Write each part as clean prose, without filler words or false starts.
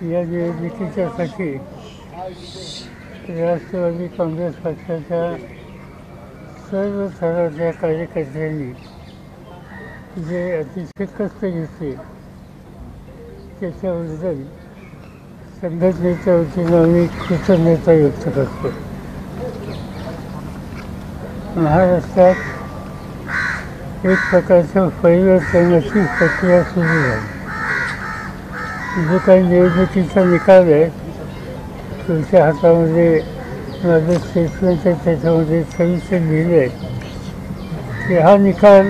या निवडणुकीच्यासाठी राष्ट्रवादी काँग्रेस पक्षाच्या सर्व स्तराच्या कार्यकर्त्यांनी जे अतिशय कष्ट घेतले त्याच्याबद्दल संघटनेच्या वतीनं आम्ही कृतज्ञता व्यक्त करतो. महाराष्ट्रात एक प्रकारचं परिवर्तनाची प्रक्रिया सुरू झाली. जो काही निवडणुकीचा निकाल आहे तुमच्या हातामध्ये माझं स्टेटमेंट आहे, त्याच्यामध्ये सविस्तर लिहिलं आहे की हा निकाल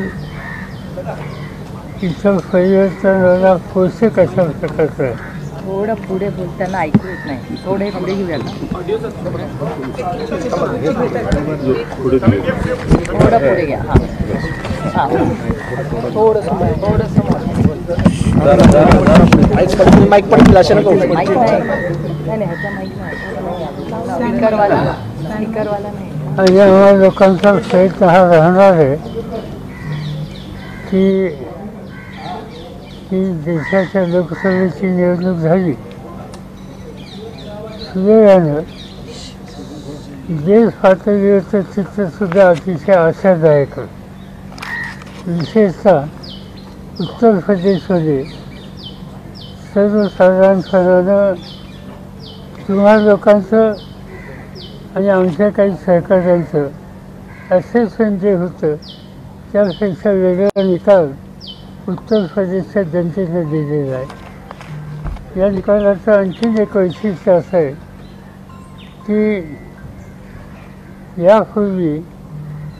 इथं परिवर्तनाला पोषक अशा प्रकारचा आहे. थोडं पुढे बोलताना ऐकू येत नाही, थोडे पुढे घेऊया ना, थोडं पुढे घ्या. हां हां थोडंसं माईक पडतील अशा नको. माईक नाही नाही ह्याचा माईक नाही, स्पीकरवाला नाही. आणि आम्हा लोकांचा प्रयत्न हा राहणार आहे की ही देशाच्या लोकसभेची निवडणूक झाली सुदैवानं देश पातळीवरचं चित्रसुद्धा अतिशय आशादायक आहे. विशेषतः उत्तर प्रदेशमध्ये सर्वसाधारणपणानं तुम्हा लोकांचं आणि आमच्या काही सहकाऱ्यांचं असेसमेंट जे होतं त्यापेक्षा वेगळा निकाल उत्तर प्रदेशच्या जनतेने दिलेला आहे. या निकालाचं आणखीन एक वैशिष्ट्य असं आहे की यापूर्वी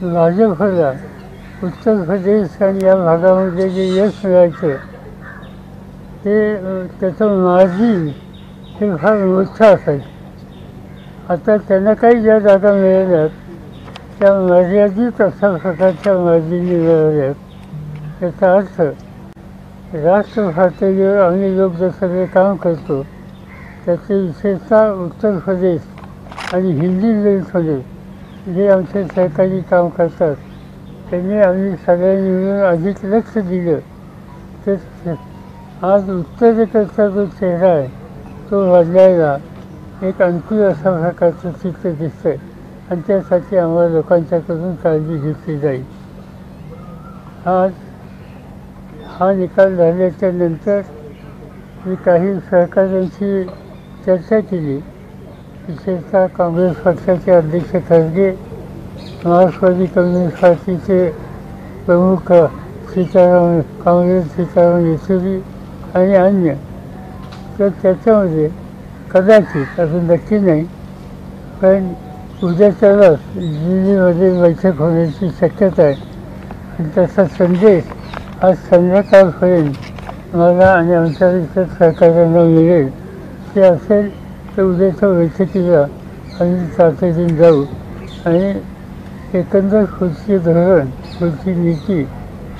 भाजपला उत्तर प्रदेश आणि या भागामध्ये जे यश मिळायचं ते त्याचं मार्जिन हे फार मोठं असायचं. आता त्यांना काही ज्या जागा मिळाल्यात त्या मर्यादित अशा प्रकारच्या मार्जिनी मिळाल्यात. याचा अर्थ राष्ट्र पातळीवर आम्ही लोक जसं सगळे काम करतो त्याचे विशेषतः उत्तर प्रदेश आणि हिंदी बेल्टमध्ये जे आमचे सहकारी काम करतात त्यांनी आम्ही सगळ्यांनी मिळून अधिक लक्ष दिलं तर आज उत्तरेकडचा जो चेहरा आहे तो बदलायला एक अनुकूल अशा प्रकारचं चित्र दिसतं आहे आणि त्यासाठी आम्हाला लोकांच्याकडून काळजी घेतली जाईल. आज हा निकाल झाल्याच्या नंतर मी काही सहकाऱ्यांशी चर्चा केली. विशेषतः काँग्रेस पक्षाचे अध्यक्ष खरगे, मार्क्सवादी कम्युनिस्ट पार्टीचे प्रमुख सीताराम येचुरी आणि अन्य. तर त्याच्यामध्ये कदाचित अजून नक्की नाही पण उद्याच्यालाच दिल्लीमध्ये बैठक होण्याची शक्यता आहे आणि त्याचा संदेश आज संध्याकाळपर्यंत मला आणि आमच्या इतर सहकार्यांना मिळेल. ते असेल तर उद्याच्या बैठकीला आम्ही तातडीने जाऊ आणि एकंदर पुढची धोरण पुढची नीती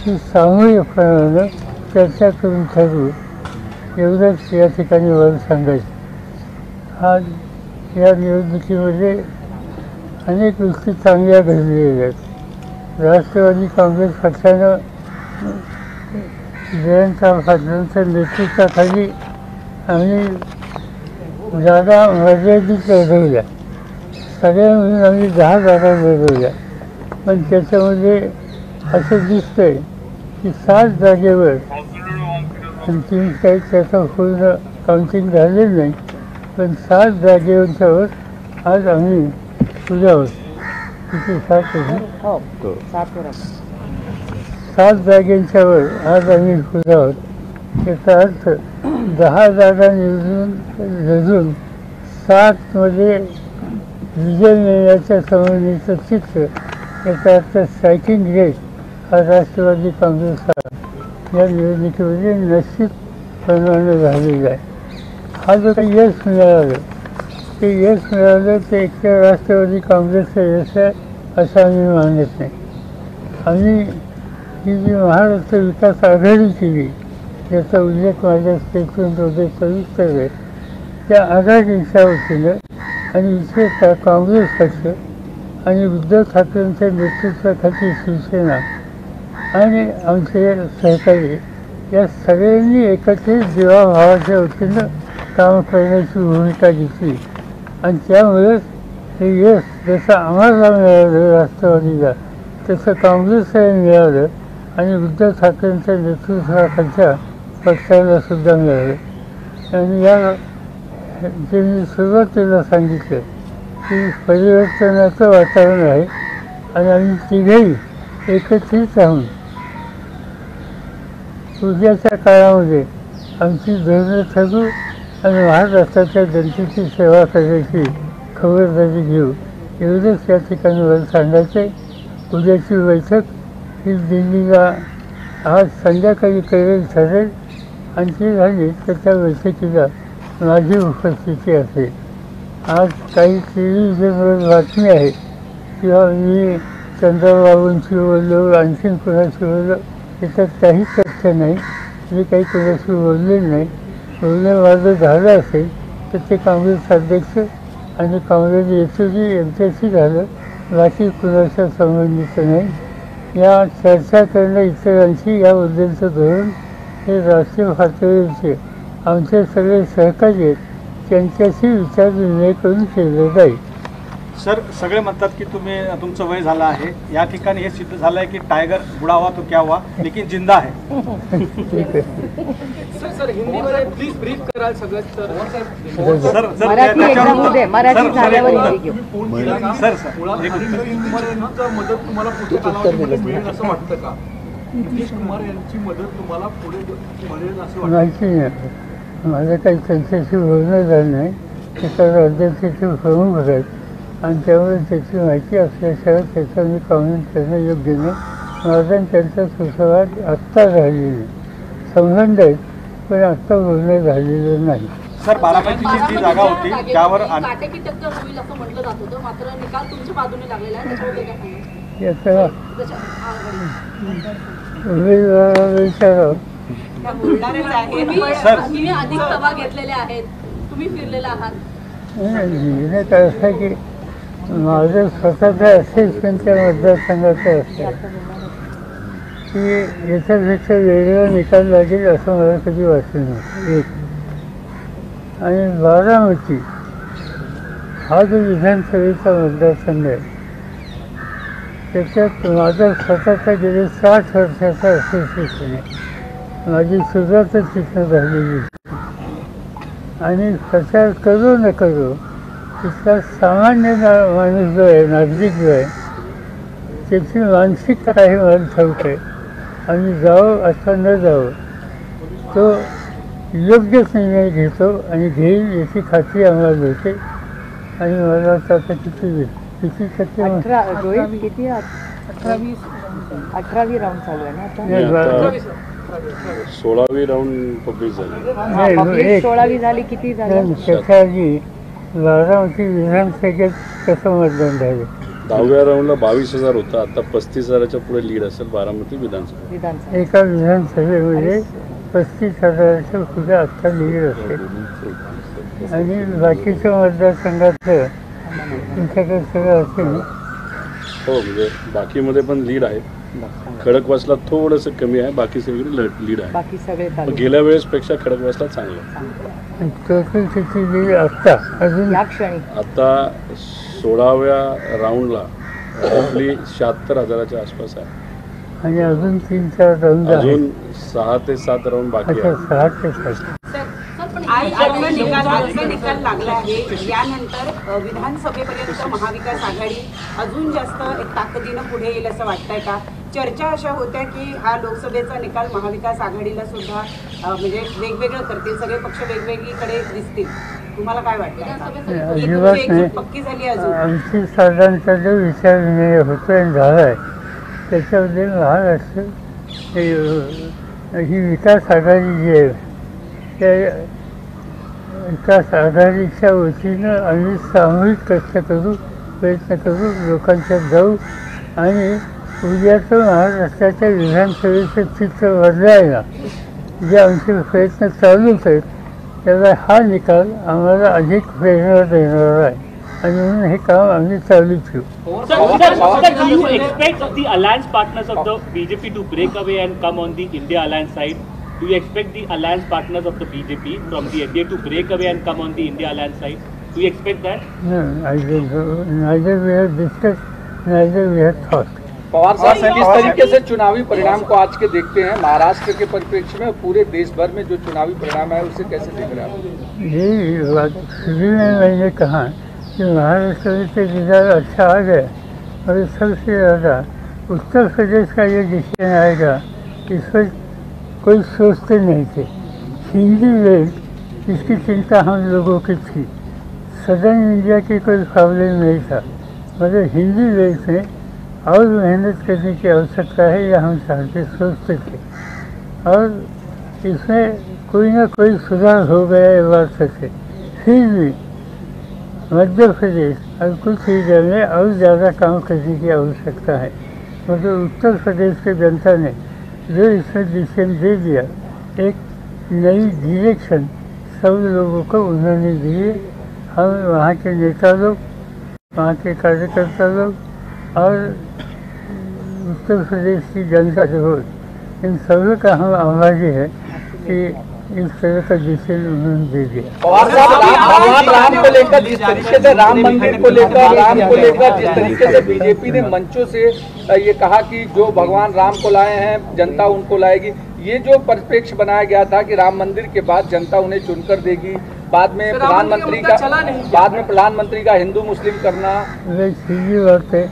ही सामूहिकपणानं चर्चा करून ठरवू एवढंच या ठिकाणी मला सांगायचं. आज या निवडणुकीमध्ये अनेक गोष्टी चांगल्या घडलेल्या आहेत. राष्ट्रवादी काँग्रेस पक्षानं जयंत पाटलांच्या नेतृत्वाखाली आम्ही जागा मर्यादित लढवल्या. सगळ्या मिळून आम्ही 10 जागा लढवल्या. पण त्याच्यामध्ये असं दिसतं आहे की 7 जागेवर आणखी काही त्याचं पूर्ण काउंटिंग झालेलं नाही पण 7 जागेवरच्यावर आज आम्ही पुढे आहोत. किती 7 जागेंच्यावर आज आम्ही पुढे आहोत. याचा अर्थ 10 जागा लढून 7मध्ये विजय मिळण्याच्या संबंधीचं चित्र. याचा अर्थ स्ट्रायकिंग रेट हा राष्ट्रवादी काँग्रेसचा या निवडणुकीमध्ये निश्चितपणानं झालेला आहे. हा जो काही यश मिळालं ते यश मिळालं ते एकट्या राष्ट्रवादी काँग्रेसचं यश आहे असं आम्ही मानत नाही. आम्ही ही जी महाराष्ट्र विकास आघाडी केली याचा उल्लेख माझ्या स्टेटमेंटमध्ये सविस्तर आहे. त्या आघाडीच्या वतीनं आणि विशेषतः काँग्रेस पक्ष आणि उद्धव ठाकरेंच्या नेतृत्वाखाली शिवसेना आणि आमचे सहकारी या सगळ्यांनी एकत्रित जीवाभावाच्या वतीनं काम करण्याची भूमिका घेतली आणि त्यामुळेच हे यश जसं आम्हाला मिळालं राष्ट्रवादीला तसं काँग्रेसला मिळालं आणि उद्धव ठाकरेंच्या नेतृत्वाखालच्या पक्षाला सुद्धा मिळालं. आणि या जे मी सुरुवातीला सांगितलं की परिवर्तनाचं वातावरण आहे आणि आम्ही तिघेही एकत्रित राहून उद्याच्या काळामध्ये आमची धोरणं ठरवू आणि महाराष्ट्राच्या जनतेची सेवा करण्याची खबरदारी घेऊ एवढंच या ठिकाणी मला सांगायचं आहे. उद्याची बैठक ही दिल्लीला आज संध्याकाळी करेल ठरेल आणि ती झाली तर त्या बैठकीला माझी उपस्थिती असेल. आज काही टेलिव्हिजनवर बातमी आहे किंवा मी चंद्रबाबूंची बोललो आणखीन कोणाशी बोललो त्याच्यात काही तथ्य नाही. मी काही कोणाशी बोललेलं नाही. बोलणं माझं झालं असेल तर ते काँग्रेस अध्यक्ष आणि काँग्रेस नेतृत्व यांच्याशी झालं, बाकी कुणाच्या संबंधित नाही. या चर्चा करणं इतरांशी याबद्दलचं धोरण हे राष्ट्रीय पातळीवरचे आमचे सगळे सहकारी आहेत त्यांच्याशी विचारविनिमय करून केलं जाईल. सर, सगळे म्हणतात की तुमचं वय झालं आहे. या ठिकाणी हे सिद्ध झालं आहे की टायगर बुडा हुआ तो क्या हुआ लेकिन जिंदा है. ठीक आहे. सर हिंदीमध्ये प्लीज ब्रीफ कराल सगळं सर. मराठी एक्झाम होऊ दे, मराठी झाल्यावर हिंदी घेऊ. सर मदत तुम्हाला पुढच्या कालावधीमध्ये मिळेल असं वाटतं का? नितीश कुमार यांची मदत तुम्हाला पुढे मिळेल असं वाटतं? माहिती नाही. माझं काही त्यांच्याशी बोलणं झालं नाही. त्याचा अध्यक्षाचे प्रमुख आहेत आणि त्यामुळे त्याची माहिती असल्याशिवाय त्याचं मी कॉमेंट करणं योग्य नाही. माझा आणि त्यांचा सुसंवाद आत्ता झालेला संबंध आहेत पण आत्ता बोलणं झालेलं नाही. सर, बारामतीची जी जागा होती त्यावर काटेकी टक्कर होईल असं म्हटलं जात होतं, मात्र निकाल तुमच्या बाजूने लागलेला आहे. त्याच्याबद्दल काय सांगाल? याचा उमेदवाराला विचारावं. तुम्ही अधिक सभा घेतलेल्या आहेत, तुम्ही फिरलेला आहात. निर्णय काय असं की माझं स्वतःचं असेसमेंटच्या मतदारसंघाचं असतं की याच्यापेक्षा वेगळा निकाल लागेल असं मला कधी वाटलं नाही. एक आणि बारामती हा जो विधानसभेचा मतदारसंघ आहे त्याच्यात माझा स्वतःचा गेले 60 वर्षाचा असोसिएशन आहे. माझी सुरुवातच तिथं झालेली आणि प्रचार करू न करू तिथला सामान्य माणूस जो आहे, नागरिक जो आहे त्याची मानसिकता काही मला ठाऊक आहे. आम्ही जावं अथवा न जावं तो योग्यच निर्णय घेतो आणि घेईल याची खात्री आम्हाला मिळते. आणि मला आता किती टक्के 18वी राऊंड चालू आहे ना आता. 16वी राऊंड पब्लिक झाली. पब्लिक 16वी झाली. किती झाली? त्याच्या आधी बारामती विधानसभेत कसं मतदान झालं? 10व्या राऊंडला 22,000 होता. आता 35,000च्या पुढे लीड असेल बारामती विधानसभा. एका विधानसभेमध्ये 35,000च्या पुढे आत्ता लीड असेल. आणि बाकीच्या मतदारसंघाचं तुमच्याकडे सगळं असेल. हो, म्हणजे बाकीमध्ये पण लीड आहे. खडकवासला थोडंसं कमी आहे, बाकी सगळी लीड आहे. बाकी सगळे गेल्या वेळेसपेक्षा खडकवासला चांगलं. टोटल किती लीड आत्ता अजून या क्षणी आता 16व्या राऊंडला आपली 76,000च्या आसपास आहे. आणि अजून 3-4 राऊंड अजून 6 ते 7 राऊंड बाकी अच्छा आहे. 6 ते 7. आजचा निकाल लागला आहे. यानंतर विधानसभेपर्यंत महाविकास आघाडी अजून जास्त एक ताकदीनं पुढे येईल असं वाटतंय का? चर्चा अशा होत्या की हा लोकसभेचा निकाल महाविकास आघाडीला सुद्धा म्हणजे वेगवेगळं करतील, सगळे पक्ष वेगवेगळीकडे दिसतील. तुम्हाला काय वाटतं? अजिबात नाही. पक्की झाली अजून? आमची साधारणतः जो विचार होतो आणि झाला आहे त्याच्यामध्ये महाराष्ट्र ही विकास आघाडी जी आहे त्या विकास आघाडीच्या वतीनं आम्ही सामूहिक कष्ट करू, प्रयत्न करू, लोकांच्यात जाऊ आणि उद्याचं महाराष्ट्राच्या विधानसभेचं चित्र बदलायला जे आमचे प्रयत्न चालूच आहेत त्याला हा निकाल आम्हाला अधिक प्रेरणा देणारा आहे आणि म्हणून हे काम आम्ही चालू ठेवू. Do you expect the alliance partners of the BJP to break away and come on the India alliance side? Do you expect the alliance partners of the BJP from the NDA to break away and come on the India alliance side? Do you expect that? No, I don't know. Neither we have discussed, neither we have thought. Pawar साहब किस तरीके से चुनावी परिणाम को आज के देखते हैं महाराष्ट्र के परिप्रेक्ष्य में, पूरे देश भर में जो चुनावी परिणाम है उसे कैसे देख रहे हैं आप? यही बात शुरू में मैंने कहा कि महाराष्ट्र में तो रिजल्ट अच्छा आ गया और सबसे ज़्यादा उत्तर प्रदेश का ये डिसीजन आएगा इस पर कोई सोचते नहीं थे। हिंदी वेव इसकी चिंता हम लोगों की थी, सदर्न इंडिया की कोई प्रॉब्लम नहीं था, मगर हिंदी वेव में और मेहनत करने की आवश्यकता है यह हम चाहते सोचते थे और इसमें कोई ना कोई सुधार हो गया ये बात सच है। फिर भी मध्य प्रदेश और कुछ एरिया में और ज़्यादा काम करने की आवश्यकता है, मगर उत्तर प्रदेश की जनता ने जो इसमें डिसीजन दे दिया, एक नई डायरेक्शन सब लोगों को उन्होंने दिए। हम वहाँ के नेता लोग, वहाँ के कार्यकर्ता लोग और उत्तर प्रदेश की जनता जो इन सभी का हम आभारी है कि इस तरह का डिसीजन उन्होंने दे दिया। पवार साहब भगवान राम को लेकर जिस तरीके से, राम मंदिर को लेकर जिस तरीके से बीजेपी ने मंचों से ये कहा कि जो भगवान राम को लाए हैं जनता उनको लाएगी, ये जो परिप्रेक्ष्य बनाया गया था कि राम मंदिर के बाद जनता उन्हें चुनकर देगी, बाद में प्रधानमंत्री का हिंदू मुस्लिम करना, सीधी बात है।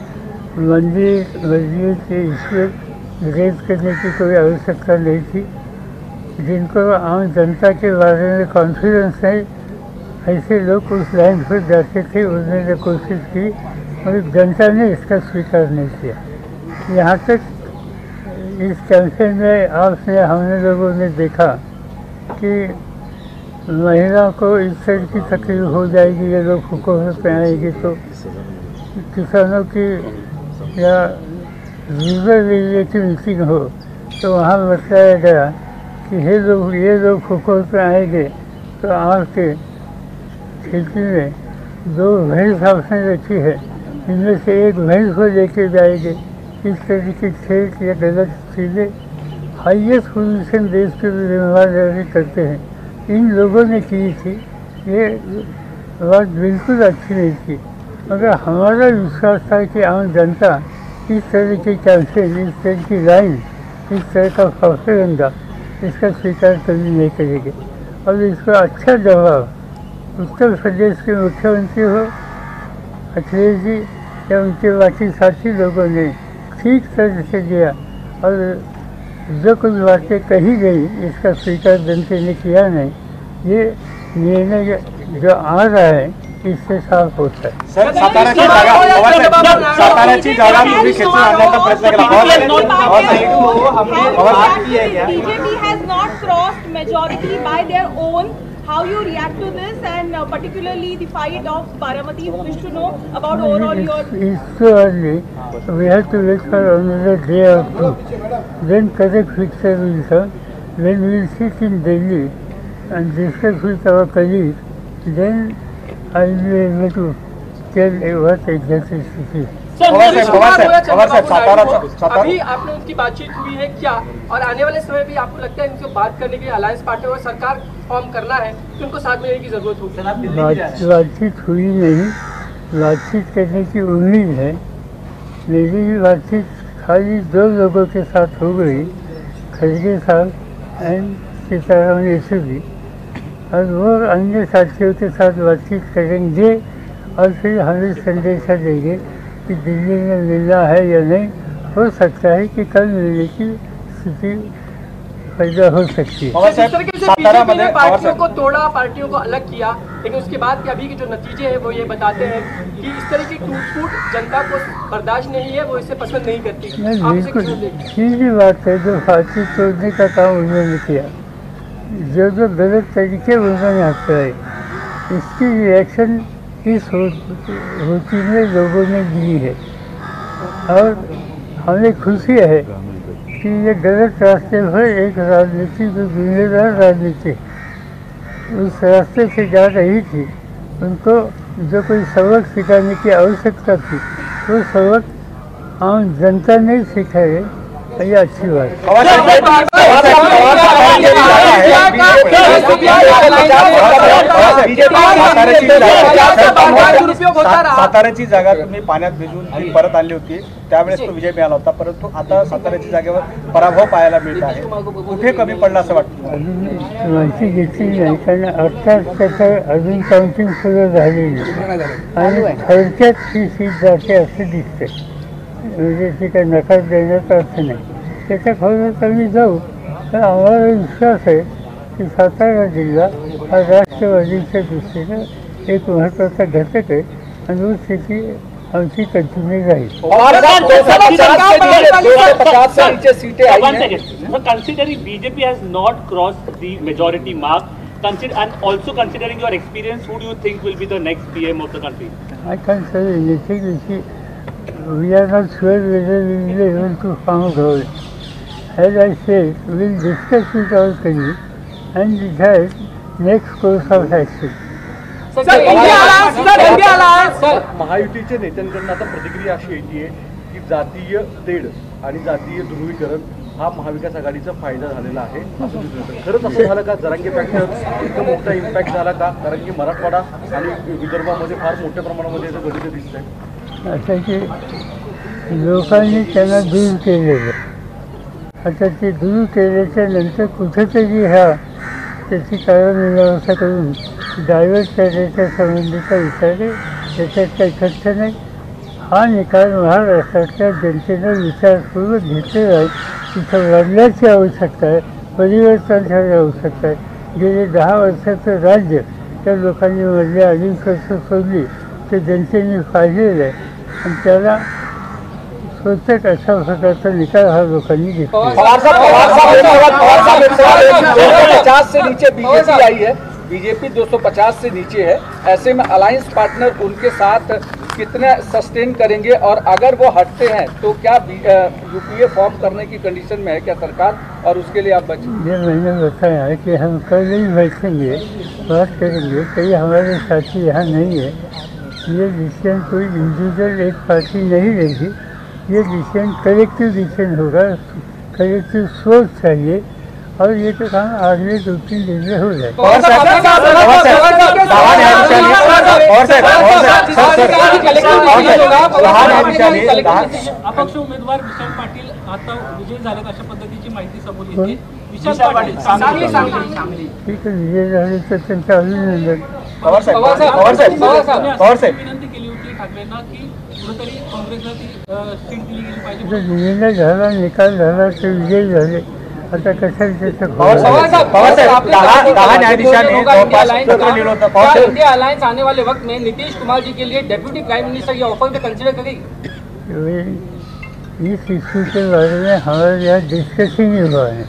मंदिर मस्जिद के ईश्वर रेज करने की कोई आवश्यकता नहीं थी। जिनको आम जनता के बारे में कॉन्फिडेंस है ऐसे लोग उस लाइन पर जाते थे, उन्होंने कोशिश की और जनता ने इसका स्वीकार नहीं किया। यहाँ तक इस कैंपेन में आपने हमने लोगों ने देखा कि महिला को इस तरह की तकलीफ हो जाएगी, ये लोग हुकूमत में आएगी तो किसानों की या रूरल एरिया की मीटिंग हो तो वहाँ बताया गया कि ये लोग हुकूमत में आएंगे तो आपके खेती में 2 भैंस आपने रखी है, इनमें से एक भैंस को लेके जाएंगे। इस तरह की खेत या गलत चीज़ें हाईएस्ट पोजीशन देश के जिम्मेदारी करते हैं, इन लोगों ने की थी। ये बात बिल्कुल अच्छी नहीं थी, मगर हमारा विश्वास था कि आम जनता इस तरह की कैंपेन, इस तरह की लाइन, इस तरह का प्रोपेगेंडा इसका स्वीकार कभी नहीं करेंगे और इसका अच्छा जवाब उत्तर प्रदेश के मुख्यमंत्री हो अखिलेश जी या उनके बाकी साथी लोगों ने ठीक तरह से दिया और जो कुछ बातें कही गई इसका स्वीकार जनता ने किया नहीं। ये निर्णय जो आ रहा है इससे साफ होता है। सर, साताराची जागा तुम्ही खेचून आणण्याचा प्रयत्न केला। BJP has not crossed majority by their own. How you react to this, and particularly the fight of Baramati? We wish to know about overall your. It's too early. We have to wait for another day or two. Then correct picture will come. When we will sit in Delhi and discuss with our colleagues, then I will be able to tell what exactly it is. अभी आपने उनकी बातचीत हुई है क्या, और आने वाले समय भी आपको लगता है इनसे बात करने के लिए अलायंस पार्टनर और सरकार फॉर्म करना है तो उनको साथ में रहने की जरूरत होगी? बातचीत हुई नहीं, बातचीत करने की उम्मीद है। मेरी बातचीत खाली 2 लोगों के साथ हो गई, खड़गे साहब एंड सीताराम येचुरी, और वो अन्य साथियों के साथ बातचीत करेंगे और फिर हमें संदेशा देंगे कि दिल्ली में मिलना है या नहीं। हो सकता है कि कल मिलने की स्थिति पैदा हो सकती है। जिस तरीके से बीजेपी ने पार्टियों को तोड़ा, पार्टियों को अलग किया, लेकिन उसके बाद के अभी के जो नतीजे हैं वो ये बताते हैं कि इस तरह की टूट-फूट जनता को बर्दाश्त नहीं है, वो इसे पसंद नहीं करती। बिल्कुल सीधी बात है, जो पार्टी तोड़ने का काम उन्होंने किया, जो गलत तरीके उन्होंने अपनाए, इसकी रिएक्शन इस होती में लोगों ने दी है और हमें खुशी है कि ये गलत रास्ते पर एक राजनीति जो जिम्मेदार राजनीति उस रास्ते से जा रही थी, उनको जो कोई सबक सिखाने की आवश्यकता थी वो सबक आम जनता नहीं सिखाए, ये अच्छी बात है। साताऱ्याची जागा तुम्ही पाण्यात भिजून ती परत आणली होती, त्यावेळेस तो विजय मिळाला होता, परंतु आता साताऱ्याची जागेवर पराभव पाहायला मिळत आहे. कुठे कमी पडला असं वाटतं? अजून माहिती घेतली नाही, कारण अर्थात त्याचं अजून काउंटिंग सुरू झालेली आणि थोडक्यात ही सीट जाते असं दिसते. म्हणजे ती काही नकार देण्याचा अर्थ नाही. त्याच्या खोलात आम्ही जाऊ, तर आम्हाला विश्वास आहे की सातारा जिल्हा हा राष्ट्रवादीच्या दृष्टीनं एक महत्त्वाचा घटक आहे आणि तो स्थिती आमची कंटिन्यू राहील. Considering BJP has not crossed the majority mark, and also considering your experience, who do you think will be the next PM of the country? I can't say anything. We are not sure whether we will be able to form a government. As I said, we will discuss with our colleagues and decide next course of action. महायुतीच्या नेत्यांकडून आता प्रतिक्रिया अशी येते की जातीय तेढ आणि जातीय ध्रुवीकरण हा महाविकास आघाडीचा फायदा झालेला आहे असं दिसतं. खरंच असं झालं का? जरांगे फॅक्टर इतकं मोठा इम्पॅक्ट झाला का? कारण की मराठवाडा आणि विदर्भामध्ये फार मोठ्या प्रमाणामध्ये याचं गणित दिसतंय. असं की लोकांनी त्यांना दूर केलेलं, आता ते दूर केल्याच्या नंतर कुठेतरी त्याची कारणमीमांसा करून डायव्हर्ट करण्याच्या संबंधीचा विचार आहे. त्याच्यात काही खर्च नाही. हा निकाल महाराष्ट्रातल्या जनतेनं विचारपूर्वक घेतलेला आहे. तिथं बदलाची आवश्यकता आहे, परिवर्तनाची आवश्यकता आहे. गेले 10 वर्षाचं राज्य त्या लोकांनी मधली अनेक वर्ष सोडली ते जनतेने पाहिलेलं आहे आणि त्याला स्वतः अशा प्रकारचा निकाल हा लोकांनी घेतला. 250 से नीचे बीजेपी आई है, बीजेपी 250 से नीचे है. ऐसे में अलायंस पार्टनर उनके साथ कितने सस्टेन करेंगे और अगर वो हटते हैं तो क्या यूपीए फॉर्म करने की कंडीशन में है क्या सरकार, और उसके लिए आप बचें? ये मैंने बताया है कि हम कल ही बैठेंगे, बात करेंगे. कई हमारे साथी यहाँ नहीं है. ये डिसीजन कोई इंडिविजुअल एक पार्टी नहीं लेगी. ये डिसीजन कलेक्टिव डिसीजन होगा. कलेक्टिव सोच चाहिए और ये तो काम आगे 2-3 दिन में हो जाए. अपक्ष उमेदवार विशाल पाटील आता विजय झालेत अशा पद्धतीची माहिती समोर येते. विशाल पाटील ठीक आहे, विजय झाले तर त्यांचं अभिनंदन. विनंती केली होती ठाकरेंना की कुठेतरी काँग्रेसला ती सीट दिली गेली पाहिजे. निर्णय झाला, निकाल झाला, ते विजय झाले. आता कशाला त्याचं इंडिया अलायंस आने वाले वक्त में नीतीश कुमार जी के लिए डेप्यूटी प्राइम मिनिस्टर ये ऑफर भी कंसिडर करेगी? इस इशू के बारे में हमारे यहाँ डिस्कशन ही हुआ है.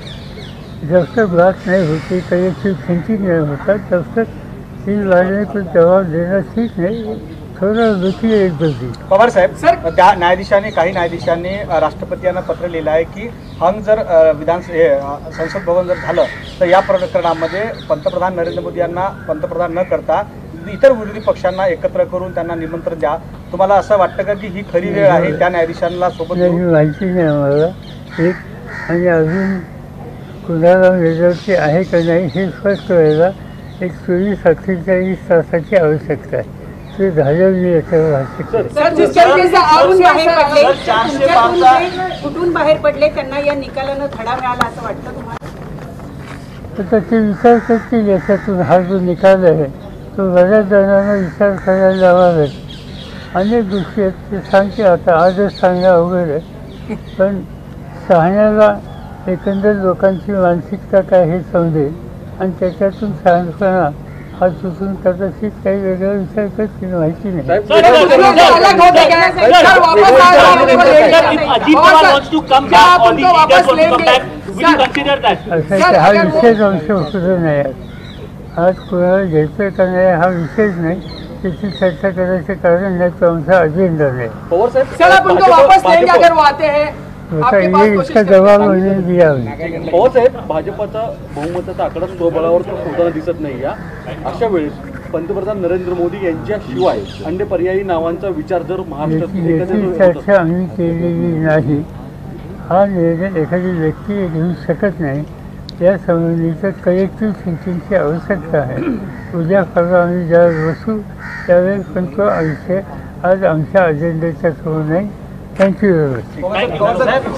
जब तक बात नहीं होती, कलेक्टिव थिंकिंग नहीं होता, तब तक इस बारे में कुछ जवाब देना ठीक नहीं. थोडं रुचि एक बदली. पवार साहेब, त्या न्यायाधीशांनी काही न्यायाधीशांनी राष्ट्रपतींना पत्र लिहिलं आहे की हंग जर संसद भवन जर झालं तर या प्रकरणामध्ये पंतप्रधान नरेंद्र मोदी यांना पंतप्रधान न करता इतर विरोधी पक्षांना एकत्र करून त्यांना निमंत्रण द्या. तुम्हाला असं वाटतं का की ही खरी वेळ आहे त्या न्यायाधीशांना सोबत? माहिती नाही आम्हाला एक, आणि अजून कुणाला मेजॉरिटी आहे का नाही हे स्पष्ट व्हायला एक 24-48 तासाची आवश्यकता आहे. ते झालं मी याच्यावर भाष्य. कुठून बाहेर पडले त्यांना या निकालानं धडा मिळाला असं वाटतं तुम्हाला? तर ते विचार करतील. याच्यातून हा जो निकाल आहे तो बऱ्याच जणांना विचार करायला लावावा. अनेक गोष्टी आहेत ते सांगते. आता आजच सांगणं अवघड आहे, पण सांगण्याला एकंदर लोकांची मानसिकता काय हे समजेल आणि त्याच्यातून शहाणपणा हा सुचून कदाचित काही वेगळा विचार करतील, माहिती नाही. हा विषयच आमच्या उपयोग नाही. आज कोणाला घ्यायचं का नाही हा विषयच नाही. त्याची चर्चा करायचं कारण नाही, तो आमचा अजेंडा नाही. इसका जवाब उन्हें दिया. पवार साहेब, भाजपचा बहुमताचा आकडा स्वबळावर होताना दिसत नाही. या अशा वेळेस पंतप्रधान नरेंद्र मोदी यांच्याशिवाय अन्य पर्यायी नावांचा विचार जर महाराष्ट्रात चर्चा आम्ही केलेली नाही. हा निर्णय एखादी व्यक्ती घेऊ शकत नाही. या संबंधीचं कलेक्टिव्ह थिंकिंगची आवश्यकता आहे. उद्या परवा आम्ही ज्यावेळेस बसू त्यावेळेस पण तो विषय आज आमच्या अजेंड्याचा करू नये. Thank you very much.